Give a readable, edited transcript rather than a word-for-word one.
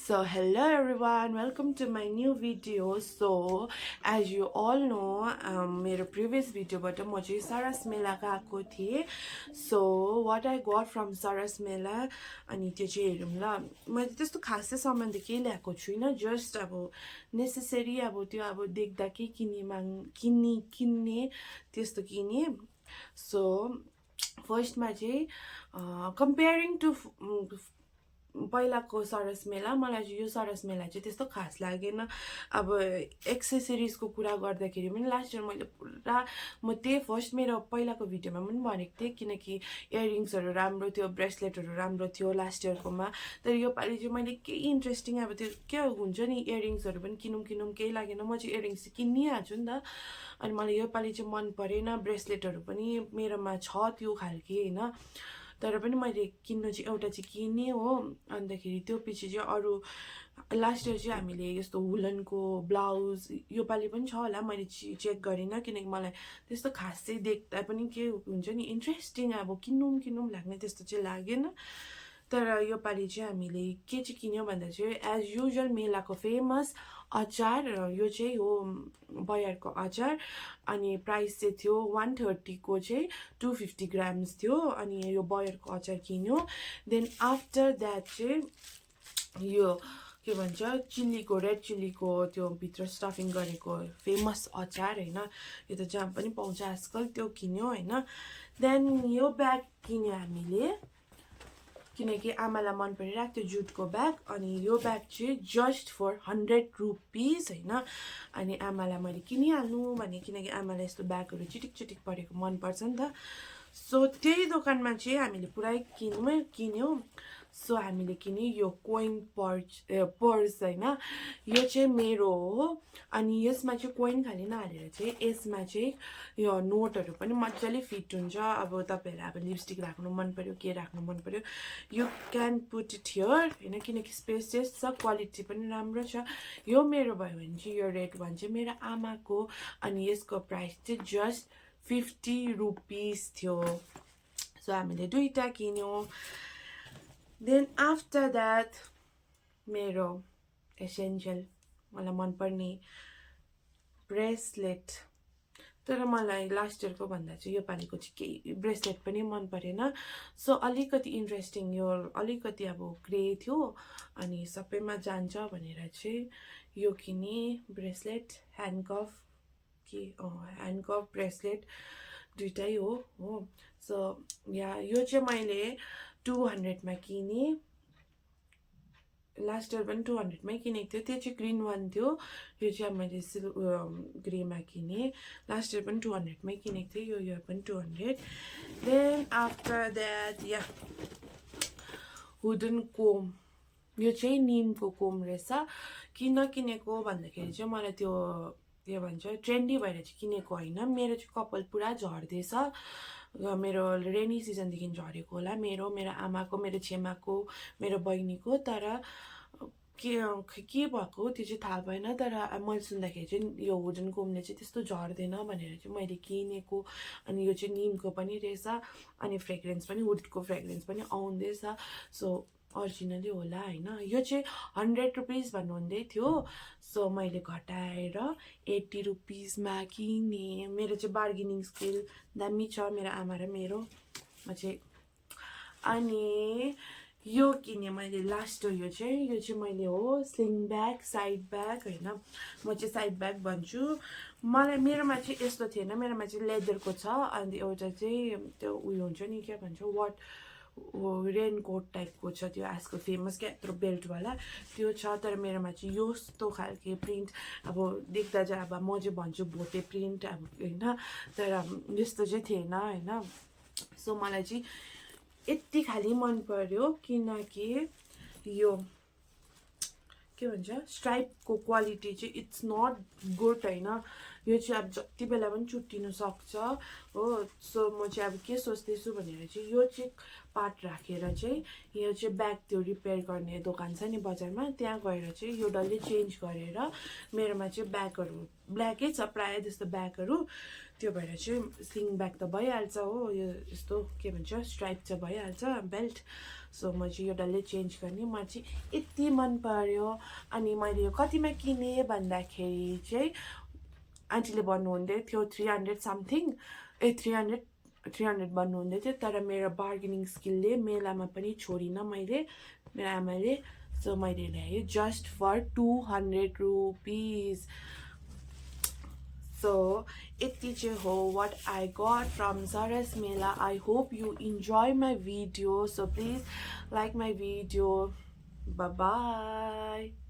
So hello everyone, welcome to my new video. So as you all know, मेरो previous video बाट म चाहिँ सरस मेला गएको थिएँ. So what I got from सरस मेला अनि त्यो चाहिँ हेरौँ ल. मैले त्यस्तो खासै सामान त केही ल्याएको छुइनँ, जस्ट अब नेसेसरी अब त्यो अब देख्दा के किन्ने त्यस्तो किने. So फर्स्टमा चाहिँ कम्पेयरिङ टु पहिलाको सरस मेला मलाई चाहिँ यो सरस मेला चाहिँ त्यस्तो खास लागेन. अब एक्सेसरिजको कुरा गर्दाखेरि पनि लास्ट इयर मैले पुरा म त्यही फर्स्ट मेरो पहिलाको भिडियोमा पनि भनेको थिएँ, किनकि इयरिङ्सहरू राम्रो थियो, ब्रेसलेटहरू राम्रो थियो लास्ट इयरकोमा. तर योपालि चाहिँ मैले केही इन्ट्रेस्टिङ अब त्यो के हुन्छ नि इयरिङ्सहरू पनि किनौँ केही लागेन. म चाहिँ इयरिङ्स चाहिँ किनिहाल्छु नि त. अनि मलाई योपालि चाहिँ मन परेन. ब्रेसलेटहरू पनि मेरोमा छ त्यो खालके होइन, तर पनि मैले किन्नु चाहिँ एउटा चाहिँ किने हो. अन्तखेरि त्यो पछि चाहिँ अरू लास्ट इयर चाहिँ हामीले यस्तो वुलनको ब्लाउज योपालि पनि छ होला, मैले चेक गरिनँ किनकि मलाई त्यस्तो खासै देख्दा पनि के हुन्छ नि इन्ट्रेस्टिङ अब किनौँ लाग्ने त्यस्तो चाहिँ लागेन. तर योपालि चाहिँ हामीले के चाहिँ किन्यौँ भन्दा चाहिँ एज युजुअल मेलाको फेमस अचार, यो चाहिँ हो बयरको अचार. अनि प्राइस चाहिँ थियो 130 को चाहिँ 250 ग्राम्स थियो. अनि यो बयरको अचार किन्यो. देन आफ्टर द्याट चाहिँ यो के भन्छ चिल्लीको रेड चिल्लीको त्यो भित्र स्टफिङ गरेको फेमस अचार होइन, यो त जहाँ पनि पाउँछ आजकल, त्यो किन्यो होइन. देन यो ब्याग किन्यो हामीले किनकि आमालाई मन परिरहेको थियो जुटको ब्याग. अनि यो ब्याग चाहिँ जस्ट फर 100 रुपिस होइन. अनि आमालाई मैले किनिहाल्नु भने किनकि आमालाई यस्तो ब्यागहरू चिटिक परेको मनपर्छ नि त. सो त्यही दोकानमा चाहिँ हामीले पुरै किन्यौँ. सो हामीले किन्यो यो कोइन पर्स होइन, यो चाहिँ मेरो हो. अनि यसमा चाहिँ कोइन खालि नहालेर चाहिँ यसमा चाहिँ यो नोटहरू पनि मजाले फिट हुन्छ. अब तपाईँहरूलाई अब लिपस्टिक राख्नु मन पर्यो, के राख्नु मन पर्यो, you can put it here होइन, किनकि स्पेसियस छ, क्वालिटी पनि राम्रो छ. यो मेरो भयो भने चाहिँ यो रेड वान चाहिँ मेरो आमाको. अनि यसको प्राइस चाहिँ जस्ट 50 रुपिस थियो. सो हामीले दुईवटा किन्यौँ. देन आफ्टर द्याट मेरो एसेन्सियल मलाई मनपर्ने ब्रेसलेट. तर मलाई लास्ट इयरको भन्दा चाहिँ योपालिको चाहिँ केही ब्रेसलेट पनि मन परेन. सो अलिकति इन्ट्रेस्टिङ यो अलिकति अब ग्रे थियो अनि सबैमा जान्छ भनेर चाहिँ यो किने ब्रेसलेट. ह्यान्डकफ ब्रेसलेट दुइटै हो. सो यो चाहिँ मैले 200 किने. लास्ट इयर पनि 200 किनेको थियो, त्यो चाहिँ ग्रिन वान थियो. यो चाहिँ मैले ग्रेमा किने. लास्ट इयर पनि 200 किनेको थिएँ, यो इयर पनि 200. देन आफ्टर द्याट वुडन कोम, यो चाहिँ निमको कोम रहेछ. किन किनेको भन्दाखेरि चाहिँ मलाई त्यो के भन्छ ट्रेन्डी भएर चाहिँ किनेको होइन. मेरो चाहिँ कपाल पुरा झर्दैछ, मेरो रेनी सिजनदेखि झरेको होला, मेरो आमाको, मेरो छेमाको, मेरो बहिनीको. तर के भएको त्यो चाहिँ थाहा भएन. तर मैले सुन्दाखेरि चाहिँ यो वुडन कोमले चाहिँ त्यस्तो झर्दैन भनेर चाहिँ मैले किनेको. अनि यो चाहिँ निमको पनि रहेछ. अनि फ्रेग्रेन्स पनि वुडको फ्रेग्रेन्स पनि आउँदैछ. सो ओरिजिनली होला होइन. यो चाहिँ 100 रुपिस भन्नुहुँदै थियो. सो मैले घटाएर 80 रुपिसमा किने. मेरो चाहिँ बार्गेनिङ स्किल दामी छ, मेरो आमा र मेरो चाहिँ. अनि यो किने मैले लास्ट यो चाहिँ मैले हो स्लिङ ब्याग, साइड ब्याग होइन. म चाहिँ साइड ब्याग भन्छु. मेरोमा चाहिँ यस्तो थिएन, मेरोमा चाहिँ लेदरको छ. अनि एउटा चाहिँ त्यो उयो हुन्छ नि के भन्छ रेनकोट टाइपको छ, त्यो आजकल फेमस क्या यत्रो बेल्टवाला त्यो छ. तर मेरोमा चाहिँ यस्तो खालके प्रिन्ट अब देख्दा चाहिँ अब म चाहिँ भन्छु भोटे प्रिन्ट अब होइन, तर यस्तो चाहिँ थिएन होइन. सो मलाई चाहिँ यति खालि मन पर्यो किनकि यो के भन्छ स्ट्राइपको क्वालिटी चाहिँ इट्स नट गुड होइन. यो चाहिँ अब जति बेला पनि चुट्टिनु सक्छ हो। सो म चाहिँ अब के सोच्दैछु भनेर चाहिँ यो चाहिँ पार्ट राखेर चाहिँ यो चाहिँ ब्याग त्यो रिपेयर गर्ने दोकान छ नि बजारमा, त्यहाँ गएर चाहिँ यो डल्लै चेन्ज गरेर मेरोमा चाहिँ ब्यागहरू ब्ल्याकै छ प्रायः जस्तो ब्यागहरू, त्यो भएर चाहिँ स्लिङ ब्याग त भइहाल्छ हो। यो यस्तो के भन्छ स्ट्राइप चाहिँ भइहाल्छ बेल्ट। सो म चाहिँ यो डल्लै चेन्ज गर्ने, मलाई चाहिँ यति मन पर्यो। अनि मैले यो कतिमा किनेँ भन्दाखेरि चाहिँ आन्टीले भन्नुहुँदै थियो 300 समथिङ, 300 भन्नुहुँदै थियो। तर मेरो बार्गेनिङ स्किलले मेलामा पनि छोडिनँ मैले, मेरो आमाले। सो मैले ल्याएँ जस्ट फर 200 रुपिस। So, यति चाहिँ हो what I got from Zara's Mela. I hope you enjoy my video. So please like my video. Bye bye.